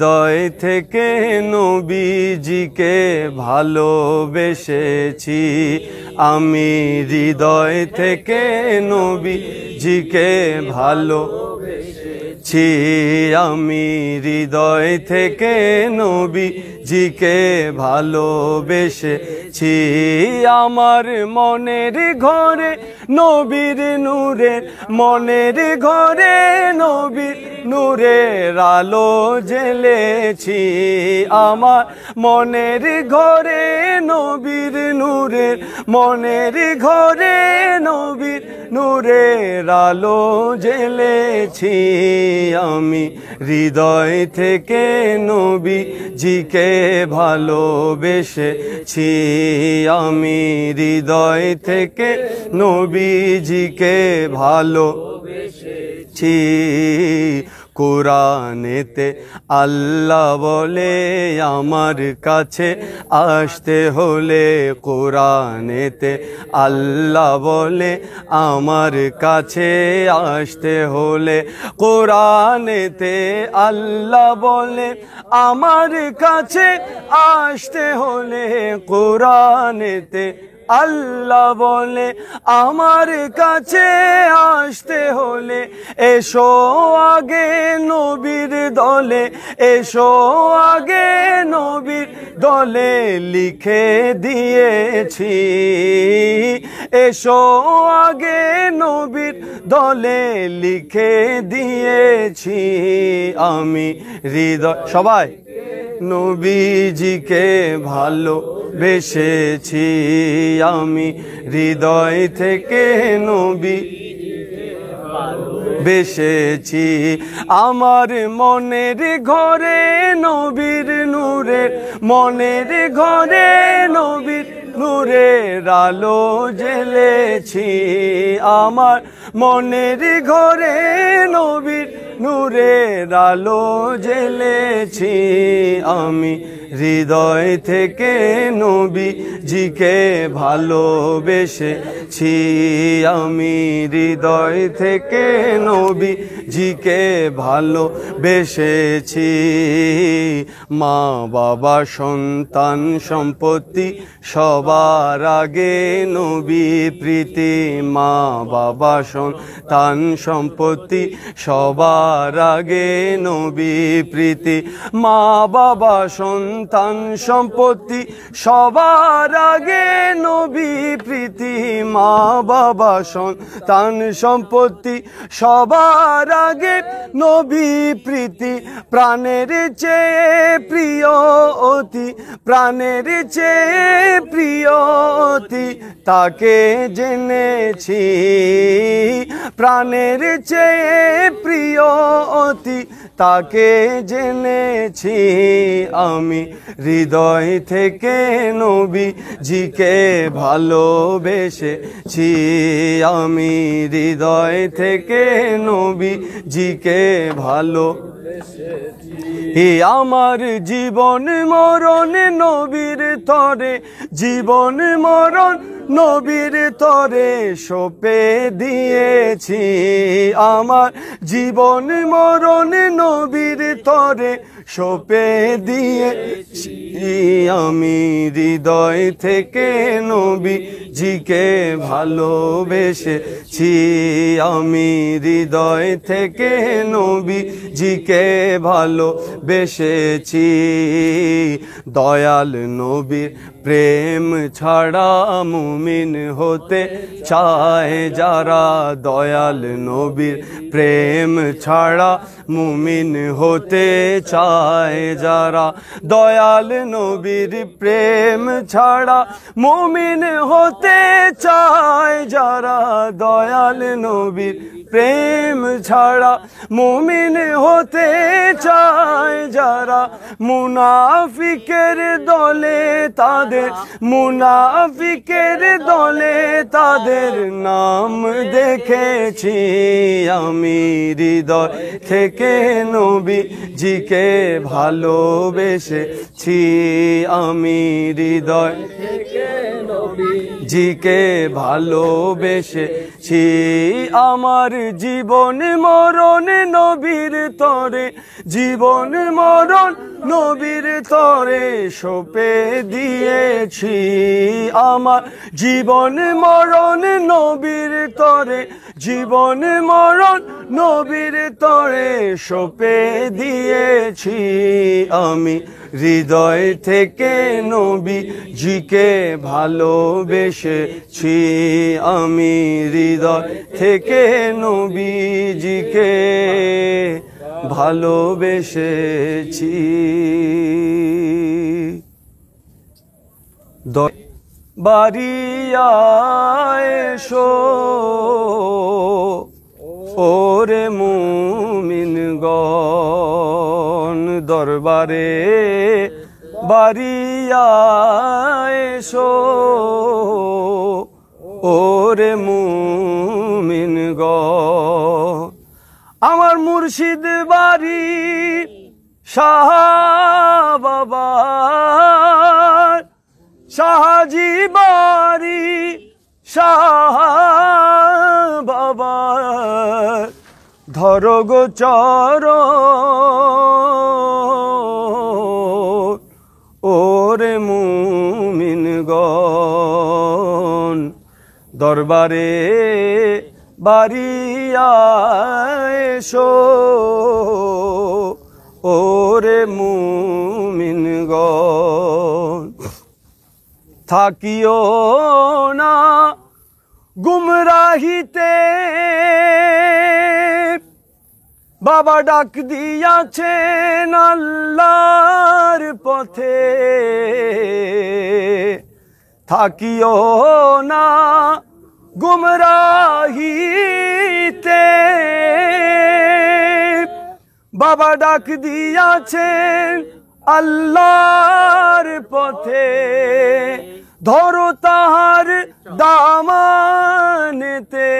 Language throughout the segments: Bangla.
হৃদয় থেকে নবীজিকে ভালোবেসেছি আমি হৃদয় থেকে নবীজিকে ভালোবেসেছি আমি হৃদয় থেকে নবীজিকে ভালোবেসেছি আমার মনের ঘরে নবীর নূরের মনের ঘরে নবীর নূরের আলো জ্বেলেছি আমার মনের ঘরে নবীর নূরের মনের ঘরে নবীর নূরের আলো জ্বেলেছি আমি হৃদয় থেকে নবীজিকে ভালোবেসেছি আমি হৃদয় থেকে নবীজিকে ভালোবেসেছি কুরআনেতে আল্লাহ বলে আমার কাছে আসতে হলে কুরআনেতে আল্লাহ বলে আমার কাছে আসতে হলে কুরআনেতে আল্লাহ বলে আমার কাছে আসতে হলে কুরআনেতে আল্লাহ বলে আমার কাছে আসতে হলে এসো আগে নবীর দলে এসো আগে নবীর দলে লিখে দিয়েছি এসো আগে নবীর দলে লিখে দিয়েছি আমি হৃদয় সবাই নবীজিকে ভালোবেসেছি আমি হৃদয় থেকে নবীজিকে ভালোবেসেছি আমার মনের ঘরে নবীর নূরের মনের ঘরে নবীর নূরের আলো জ্বেলেছি আমার মনের ঘরে নবীর নূরের আলো জ্বেলেছি আমি হৃদয় থেকে নবীজিকে ভালোবেসেছি আমি হৃদয় থেকে নবীজিকে ভালোবেসেছি মা বাবা সন্তান সম্পত্তি সবার আগে নবী প্রীতি মা বাবা সন্তান সম্পত্তি সবার আগে নবী প্রীতি মা বাবা সন্তান সম্পত্তি সবার আগে নবী প্রীতি মা বাবা সন্তান সম্পত্তি সবার আগে নবী প্রীতি প্রাণের চেয়ে প্রিয় অতি প্রাণের চেয়ে প্রিয় অতি তাকে জেনেছি প্রাণের চেয়ে প্রিয় অতি তাকে জেনেছি আমি হৃদয় থেকে নবীজিকে ভালোবেসেছি আমি হৃদয় থেকে নবীজিকে ভালোবেসেছি আমার জীবন মরণ নবীর তরে জীবন মরণ নবীর তরে সঁপে দিয়েছি আমার জীবন মরণ নবীর তরে সঁপে দিয়েছি আমি হৃদয় থেকে নবীজিকে ভালোবেসেছি আমি হৃদয় থেকে নবীজিকে ভালোবেসেছি দয়াল নবীর প্রেম ছাড়া মুমিন হতে চায় যারা দয়াল নবীর প্রেম ছাড়া মুমিন হতে চায় যারা দয়াল নবীর প্রেম ছাড়া মুমিন হতে চায় যারা দয়াল নবীর প্রেম ছাড়া মুমিন হতে চায় যারা মুনাফিকের দলে তাদের মুনাফিকের দলে তাদের নাম দেখেছি আমি হৃদয় থেকে নবীজিকে ভালোবেসেছি আমি হৃদয় থেকে জিকে ভালোবেসেছি আমার জীবন মরণ নবীর তরে জীবন মরণ নবীর তরে সঁপে দিয়েছি আমার জীবন মরণ নবীর তরে জীবন মরণ নবীর তরে সঁপে দিয়েছি আমি হৃদয় থেকে নবীজিকে ভালোবেসেছি আমি হৃদয় থেকে নবীজিকে ভালোবেসেছি বাড়িয়া এসো ওরে মুমিনগণ দরবারে বাড়িয়া এসো ওরে মুমিনগণ আমার মুর্শিদ বাড়ি শাহ বাবার শাহজি বাড়ি শাহ বাবার ধরো গো চরণ ওরে মুমিনগণ দরবারে বাড়িয়া এসো ওরে মুমিনগণ থাকিও না গুমরাহিতে বাবা ডাক দিয়াছেন আল্লাহর পথে থাকিও না গুমরাহিতে বাবা ডাক দিয়াছেন আল্লাহর পথে ধরো তাহার দামানেতে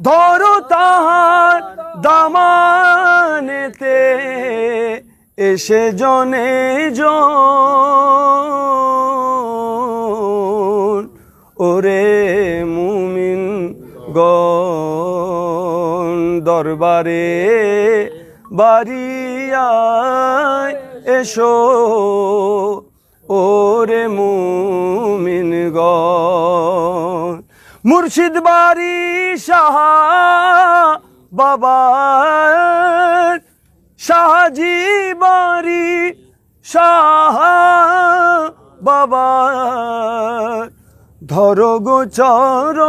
ধরো তাহার দামানেতে এসে জনে জন ওরে মুমিন গণ দরবারে বাড়িয়া এসো ওরে মুমিনগণ মুর্শিদ বাড়ি শাহ বাবার শাহজি বাড়ি শাহ বাবার ধরো গো চরণ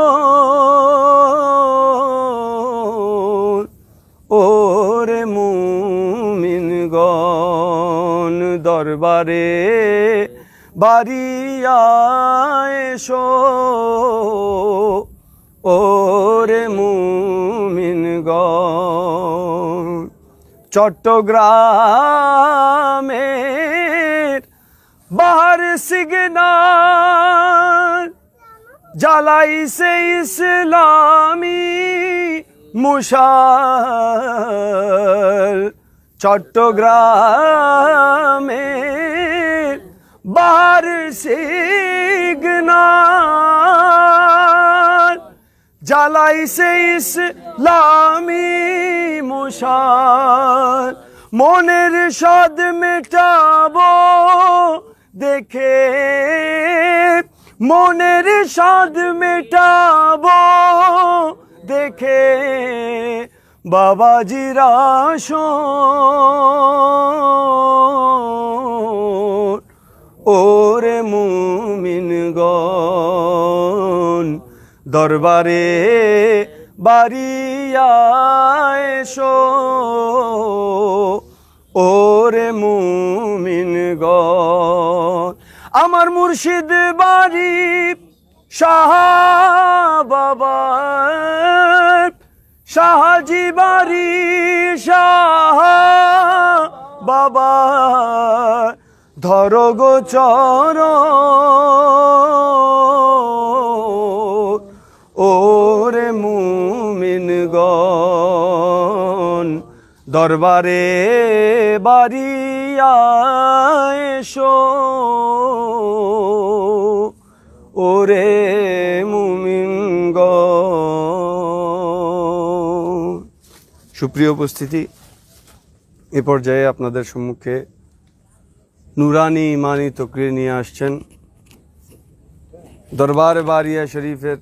ওরে মুমিনগণ দরবারে বাড়িয়া এসো ওরে মুমিনগণ চট্টগ্রামের বাহার সিগনাল জ্বালাইছে ইসলামী মুশাল চট্টগ্রামের বাহার সিগনাল জ্বালাইছে ইসলামী মুশাল মনের স্বাদ মেটাবো দেখে মনের স্বাদ মেটাবো দেখে বাবাজির আসন ওরে মুমিনগণ দরবারে বাড়িয়া এসো ওরে মুমিনগণ আমার মুর্শিদ বাড়ি শাহ বাবার শাহজি বাড়ি শাহ বাবার ধরো গো চরণ ওরে মুমিনগণ দরবারে বাড়িয়া এসো ওরে মুমিনগণ। সুপ্রিয় উপস্থিতি, এ পর্যায়ে আপনাদের সম্মুখে নুরানি ইমানি তকরির নিয়ে আসছেন দরবার বারিয়া শরীফের